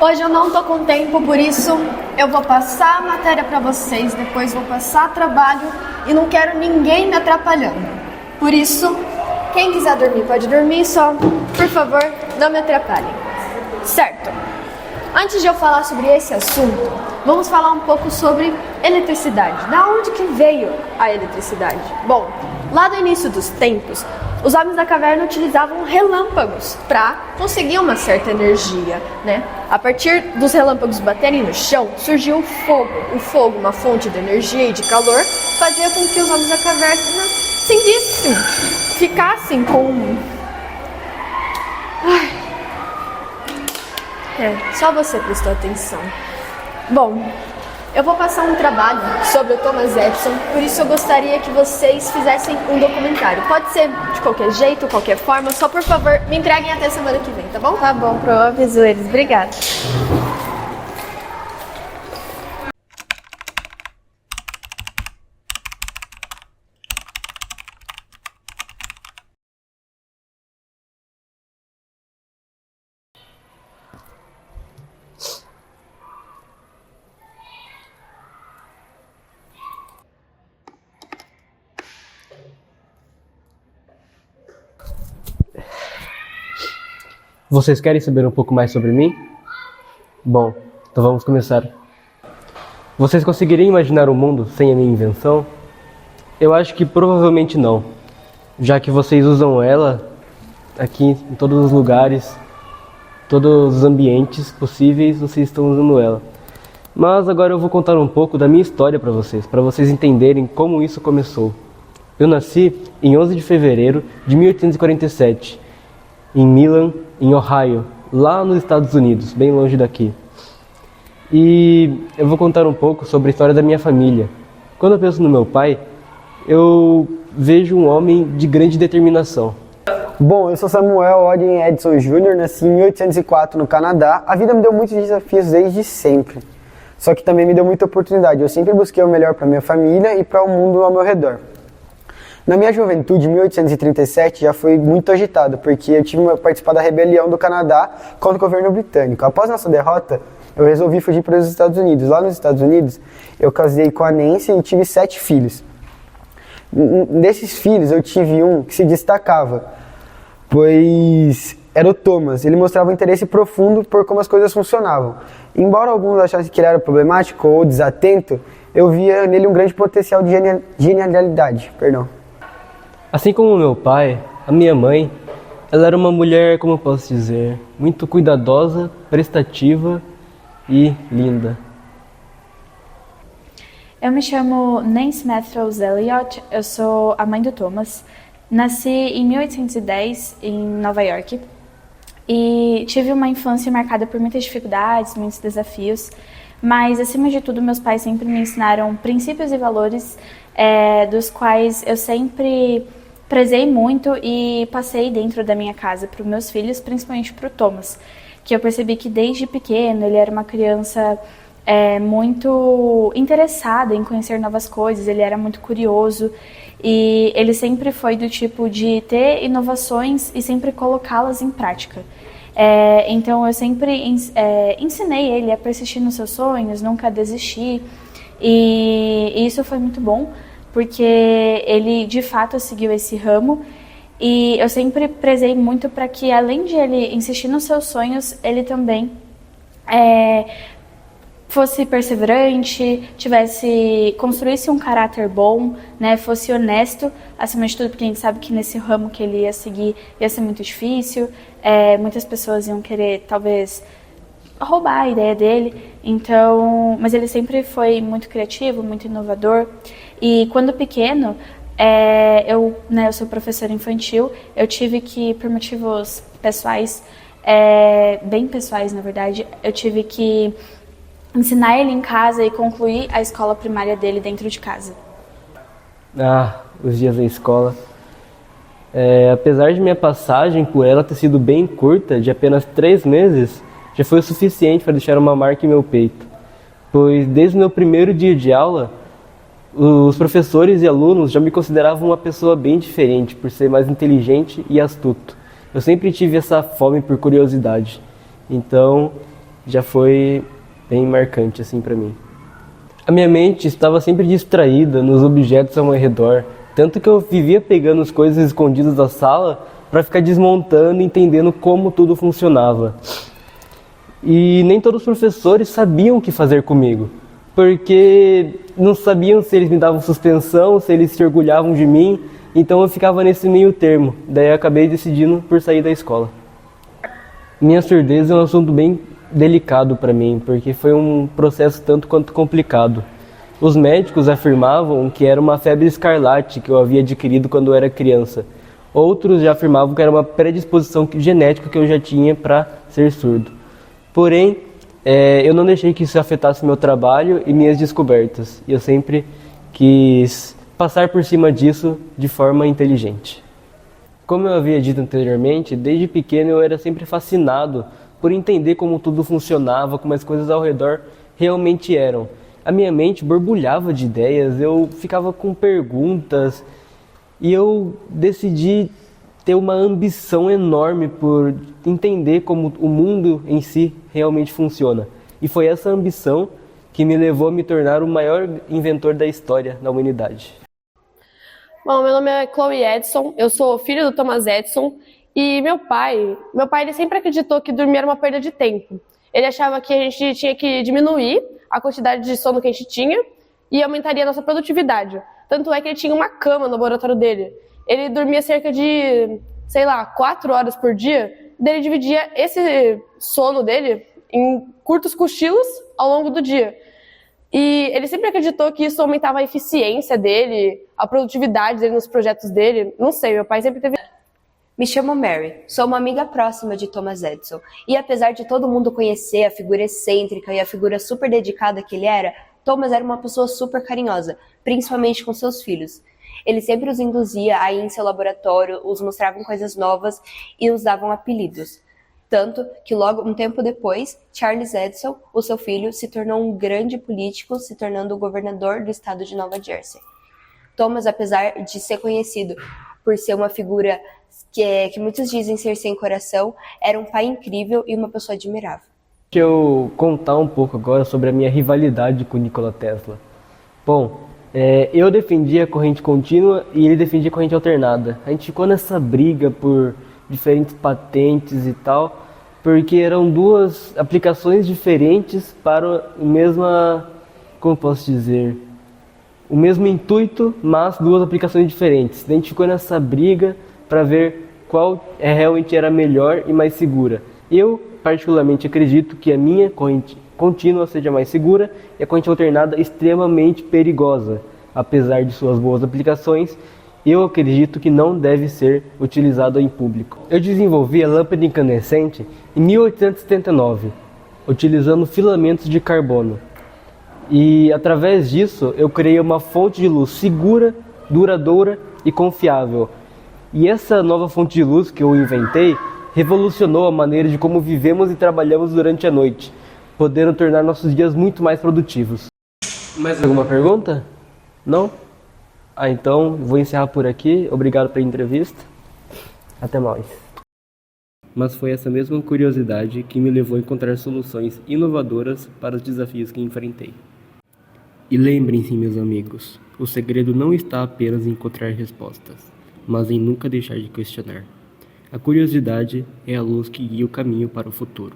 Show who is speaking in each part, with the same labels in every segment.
Speaker 1: Hoje eu não tô com tempo, por isso eu vou passar a matéria para vocês, depois vou passar trabalho e não quero ninguém me atrapalhando. Por isso, quem quiser dormir pode dormir, só, por favor, não me atrapalhem. Certo. Antes de eu falar sobre esse assunto, vamos falar um pouco sobre eletricidade. Da onde que veio a eletricidade? Bom, lá do início dos tempos, os homens da caverna utilizavam relâmpagos para conseguir uma certa energia, né? A partir dos relâmpagos baterem no chão, surgiu o fogo. O fogo, uma fonte de energia e de calor, fazia com que os homens da caverna acendissem, ficassem com... só você prestou atenção. Bom, eu vou passar um trabalho sobre o Thomas Edison, por isso eu gostaria que vocês fizessem um documentário. Pode ser de qualquer jeito, qualquer forma, só por favor me entreguem até semana que vem, tá bom?
Speaker 2: Tá bom, eu aviso eles. Obrigada.
Speaker 3: Vocês querem saber um pouco mais sobre mim? Bom, então vamos começar. Vocês conseguiriam imaginar um mundo sem a minha invenção? Eu acho que provavelmente não, já que vocês usam ela aqui em todos os lugares, todos os ambientes possíveis, vocês estão usando ela. Mas agora eu vou contar um pouco da minha história para vocês entenderem como isso começou. Eu nasci em 11 de fevereiro de 1847, em Milan, em Ohio, lá nos Estados Unidos, bem longe daqui. E eu vou contar um pouco sobre a história da minha família. Quando eu penso no meu pai, eu vejo um homem de grande determinação.
Speaker 4: Bom, eu sou Samuel Odin Edson Jr., nasci em 1804 no Canadá. A vida me deu muitos desafios desde sempre, só que também me deu muita oportunidade. Eu sempre busquei o melhor para minha família e para o mundo ao meu redor. Na minha juventude, 1837, já foi muito agitado, porque eu tive que participar da rebelião do Canadá contra o governo britânico. Após nossa derrota, eu resolvi fugir para os Estados Unidos. Lá nos Estados Unidos, eu casei com a Nancy e tive 7 filhos. Desses filhos, eu tive um que se destacava, pois era o Thomas. Ele mostrava um interesse profundo por como as coisas funcionavam. Embora alguns achassem que ele era problemático ou desatento, eu via nele um grande potencial de genialidade.
Speaker 3: Assim como meu pai, a minha mãe, ela era uma mulher, como eu posso dizer, muito cuidadosa, prestativa e linda.
Speaker 2: Eu me chamo Nancy Matthews Elliott, eu sou a mãe do Thomas. Nasci em 1810 em Nova York e tive uma infância marcada por muitas dificuldades, muitos desafios, mas acima de tudo meus pais sempre me ensinaram princípios e valores dos quais eu sempre prezei muito e passei dentro da minha casa para os meus filhos, principalmente para o Thomas, que eu percebi que desde pequeno ele era uma criança muito interessada em conhecer novas coisas, ele era muito curioso e ele sempre foi do tipo de ter inovações e sempre colocá-las em prática. Então eu sempre ensinei ele a persistir nos seus sonhos, nunca desistir, e isso foi muito bom, porque ele de fato seguiu esse ramo e eu sempre prezei muito para que, além de ele insistir nos seus sonhos, ele também fosse perseverante, construísse um caráter bom, né, fosse honesto, acima de tudo, porque a gente sabe que nesse ramo que ele ia seguir ia ser muito difícil, muitas pessoas iam querer, talvez, roubar a ideia dele, mas ele sempre foi muito criativo, muito inovador, e quando pequeno, eu sou professora infantil, eu tive que, por motivos pessoais, bem pessoais na verdade, eu tive que ensinar ele em casa e concluir a escola primária dele dentro de casa.
Speaker 3: Os dias da escola. Apesar de minha passagem por ela ter sido bem curta, de apenas 3 meses, já foi o suficiente para deixar uma marca em meu peito. Pois desde o meu primeiro dia de aula, os professores e alunos já me consideravam uma pessoa bem diferente, por ser mais inteligente e astuto. Eu sempre tive essa fome por curiosidade. Então, já foi bem marcante assim para mim. A minha mente estava sempre distraída nos objetos ao meu redor, tanto que eu vivia pegando as coisas escondidas da sala para ficar desmontando e entendendo como tudo funcionava. E nem todos os professores sabiam o que fazer comigo, porque não sabiam se eles me davam suspensão, se eles se orgulhavam de mim, então eu ficava nesse meio termo. Daí eu acabei decidindo por sair da escola. Minha surdez é um assunto bem delicado para mim, porque foi um processo tanto quanto complicado. Os médicos afirmavam que era uma febre escarlate que eu havia adquirido quando eu era criança. Outros já afirmavam que era uma predisposição genética que eu já tinha para ser surdo. Porém, eu não deixei que isso afetasse meu trabalho e minhas descobertas. E eu sempre quis passar por cima disso de forma inteligente. Como eu havia dito anteriormente, desde pequeno eu era sempre fascinado por entender como tudo funcionava, como as coisas ao redor realmente eram. A minha mente borbulhava de ideias, eu ficava com perguntas e eu decidi ter uma ambição enorme por entender como o mundo em si realmente funciona. E foi essa ambição que me levou a me tornar o maior inventor da história da humanidade.
Speaker 5: Bom, meu nome é Chloe Edson, eu sou filho do Thomas Edison e meu pai ele sempre acreditou que dormir era uma perda de tempo. Ele achava que a gente tinha que diminuir a quantidade de sono que a gente tinha e aumentaria a nossa produtividade. Tanto é que ele tinha uma cama no laboratório dele. Ele dormia cerca de, 4 horas por dia. Daí ele dividia esse sono dele em curtos cochilos ao longo do dia. E ele sempre acreditou que isso aumentava a eficiência dele, a produtividade dele nos projetos dele. Não sei, meu pai sempre teve...
Speaker 6: Me chamo Mary, sou uma amiga próxima de Thomas Edison. E apesar de todo mundo conhecer a figura excêntrica e a figura super dedicada que ele era, Thomas era uma pessoa super carinhosa, principalmente com seus filhos. Ele sempre os induzia a ir em seu laboratório, os mostravam coisas novas e os davam apelidos. Tanto que logo, um tempo depois, Charles Edison, o seu filho, se tornou um grande político, se tornando o governador do estado de Nova Jersey. Thomas, apesar de ser conhecido por ser uma figura que muitos dizem ser sem coração, era um pai incrível e uma pessoa admirável.
Speaker 3: Deixa eu contar um pouco agora sobre a minha rivalidade com Nikola Tesla. Bom, eu defendia a corrente contínua e ele defendia a corrente alternada. A gente ficou nessa briga por diferentes patentes e tal, porque eram duas aplicações diferentes para o mesmo intuito, mas duas aplicações diferentes. A gente ficou nessa briga para ver qual realmente era melhor e mais segura. Eu, particularmente, acredito que a minha corrente contínua seja mais segura e a corrente alternada extremamente perigosa. Apesar de suas boas aplicações, eu acredito que não deve ser utilizado em público. Eu desenvolvi a lâmpada incandescente em 1879, utilizando filamentos de carbono. E através disso eu criei uma fonte de luz segura, duradoura e confiável. E essa nova fonte de luz que eu inventei revolucionou a maneira de como vivemos e trabalhamos durante a noite, podendo tornar nossos dias muito mais produtivos. Mais alguma pergunta? Não? Então vou encerrar por aqui. Obrigado pela entrevista. Até mais. Mas foi essa mesma curiosidade que me levou a encontrar soluções inovadoras para os desafios que enfrentei. E lembrem-se, meus amigos, o segredo não está apenas em encontrar respostas, mas em nunca deixar de questionar. A curiosidade é a luz que guia o caminho para o futuro.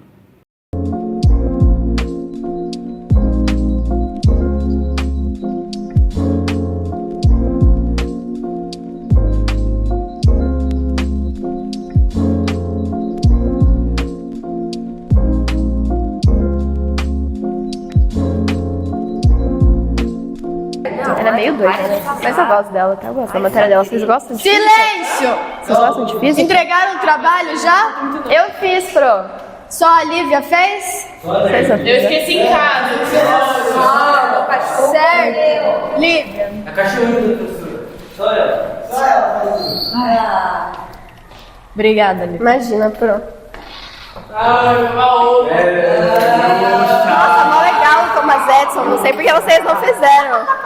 Speaker 7: Ela é meio doida, mas eu gosto dela, tá? Eu gosto da matéria dela. Vocês gostam de física?
Speaker 1: Silêncio!
Speaker 7: Vocês gostam de física?
Speaker 1: Entregaram o trabalho já?
Speaker 7: Eu fiz, Pro.
Speaker 1: Só a Lívia fez?
Speaker 7: Vocês não
Speaker 5: Eu esqueci em casa.
Speaker 1: Certo. Lívia.
Speaker 3: A cachorrinha, professora. Só ela.
Speaker 7: Obrigada, Lívia.
Speaker 1: Imagina, Pro.
Speaker 5: Ai,
Speaker 1: Nossa, mó legal o Thomas Edison. Não sei porque vocês não fizeram.